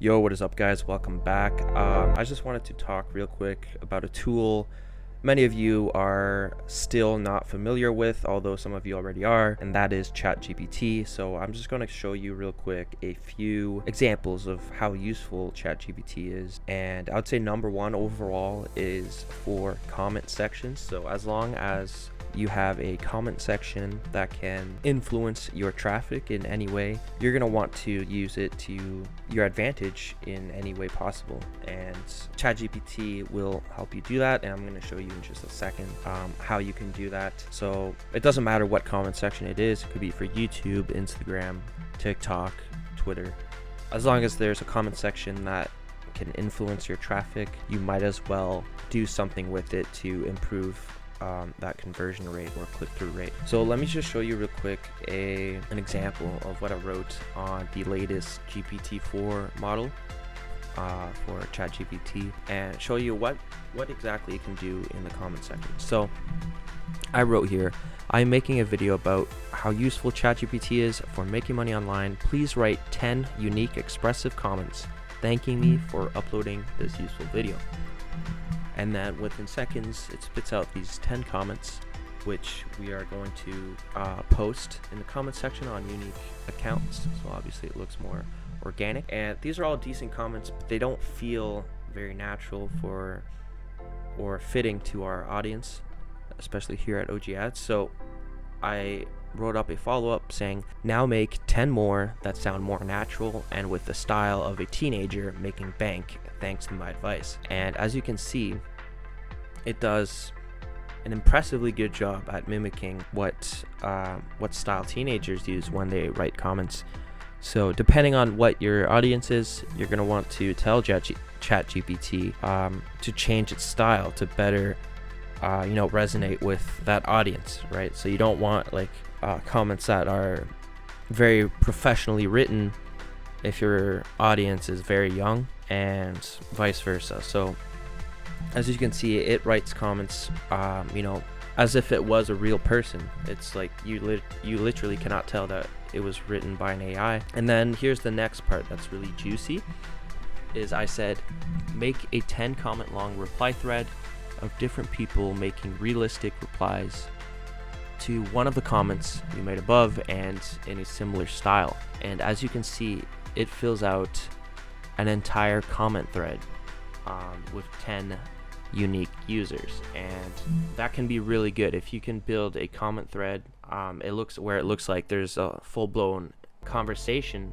Yo, what is up, guys? Welcome back. I just wanted to talk real quick about a tool many of you are still not familiar with, although some of you already are, and that is ChatGPT. So I'm just going to show you real quick a few examples of how useful ChatGPT is. And I would say number one overall is for comment sections. So as long as you have a comment section that can influence your traffic in any way, you're going to want to use it to your advantage in any way possible, and ChatGPT will help you do that, and I'm going to show you in just a second how you can do that. So it doesn't matter what comment section it is. It could be for YouTube, Instagram, TikTok, Twitter. As long as there's a comment section that can influence your traffic, you might as well do something with it to improve that conversion rate or click-through rate. So let me just show you real quick an example of what I wrote on the latest GPT-4 model for ChatGPT, and show you what exactly it can do in the comment section. So I wrote here, I'm making a video about how useful ChatGPT is for making money online. Please write 10 unique expressive comments thanking me for uploading this useful video. And then within seconds, it spits out these 10 comments, which we are going to post in the comment section on unique accounts. So obviously it looks more organic. And these are all decent comments, but they don't feel very natural for or fitting to our audience, especially here at OGAds. So I wrote up a follow-up saying, now make 10 more that sound more natural and with the style of a teenager making bank, thanks to my advice. And as you can see, it does an impressively good job at mimicking what style teenagers use when they write comments. So depending on what your audience is, you're going to want to tell ChatGPT to change its style to better resonate with that audience, right? So you don't want comments that are very professionally written if your audience is very young, and vice versa. So as you can see, it writes comments as if it was a real person. It's like you literally cannot tell that it was written by an AI. And then here's the next part that's really juicy, is I said, make a 10 comment long reply thread of different people making realistic replies to one of the comments you made above and in a similar style. And as you can see, it fills out an entire comment thread with 10 unique users, and that can be really good if you can build a comment thread. It looks like there's a full-blown conversation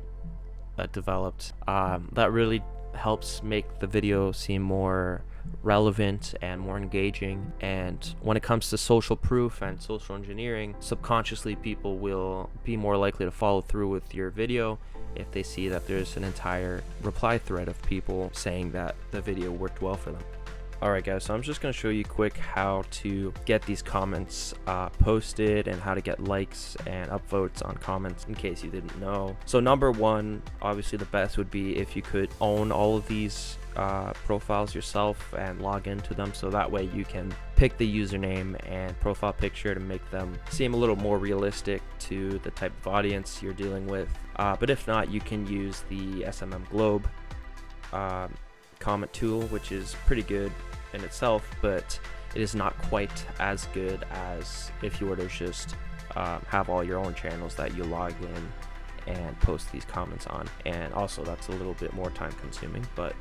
that developed. That really helps make the video seem more relevant and more engaging. And when it comes to social proof and social engineering, subconsciously people will be more likely to follow through with your video if they see that there's an entire reply thread of people saying that the video worked well for them. Alright guys, so I'm just going to show you quick how to get these comments posted and how to get likes and upvotes on comments in case you didn't know. So number one, obviously the best would be if you could own all of these profiles yourself and log into them, so that way you can pick the username and profile picture to make them seem a little more realistic to the type of audience you're dealing with. But if not, you can use the SMM Globe comment tool, which is pretty good in itself, but it is not quite as good as if you were to just have all your own channels that you log in and post these comments on. And also that's a little bit more time consuming. But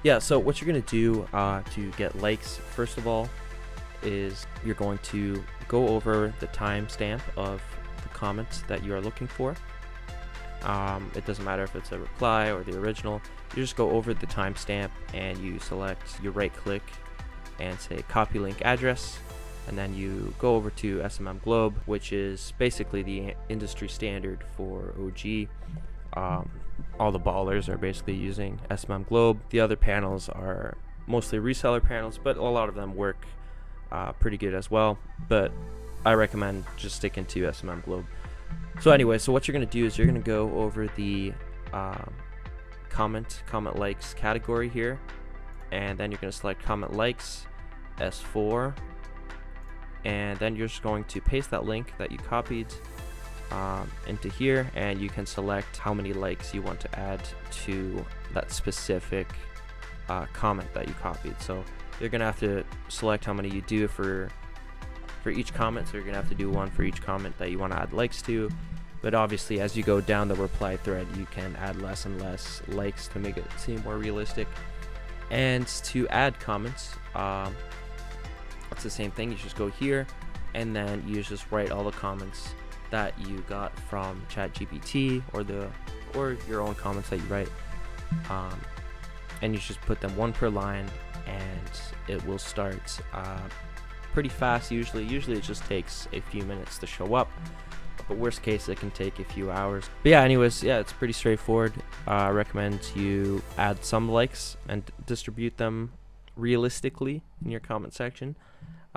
yeah, so what you're going to do to get likes, first of all, is you're going to go over the timestamp of the comment that you are looking for. It doesn't matter if it's a reply or the original. You just go over the timestamp and you select, you right click and say copy link address, and then you go over to SMM Globe, which is basically the industry standard for OG. All the ballers are basically using SMM Globe. The other panels are mostly reseller panels, but a lot of them work pretty good as well, but I recommend just sticking to SMM Globe. So anyway, so what you're going to do is you're going to go over the comment likes category here, and then you're going to select comment likes S4, and then you're just going to paste that link that you copied into here, and you can select how many likes you want to add to that specific comment that you copied. So you're gonna have to select how many you do for each comment, so you're gonna have to do one for each comment that you want to add likes to. But obviously, as you go down the reply thread, you can add less and less likes to make it seem more realistic. And to add comments, it's the same thing. You just go here, and then you just write all the comments that you got from ChatGPT or your own comments that you write, and you just put them one per line, and it will start pretty fast. Usually it just takes a few minutes to show up, but worst case it can take a few hours. But yeah, anyways, yeah, it's pretty straightforward. I recommend you add some likes and distribute them realistically in your comment section.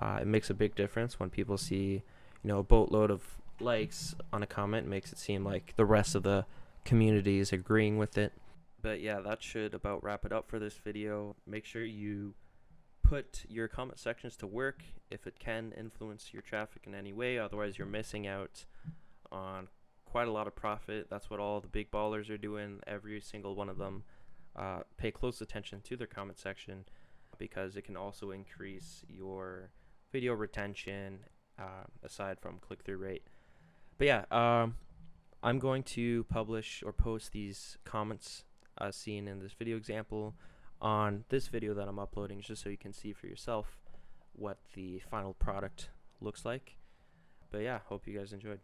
It makes a big difference when people see, a boatload of likes on a comment. It makes it seem like the rest of the community is agreeing with it. But yeah, that should about wrap it up for this video. Make sure you put your comment sections to work if it can influence your traffic in any way. Otherwise, you're missing out on quite a lot of profit. That's what all the big ballers are doing. Every single one of them pay close attention to their comment section, because it can also increase your video retention aside from click-through rate. But yeah, I'm going to publish or post these comments seen in this video example on this video that I'm uploading, just so you can see for yourself what the final product looks like. But yeah, hope you guys enjoyed.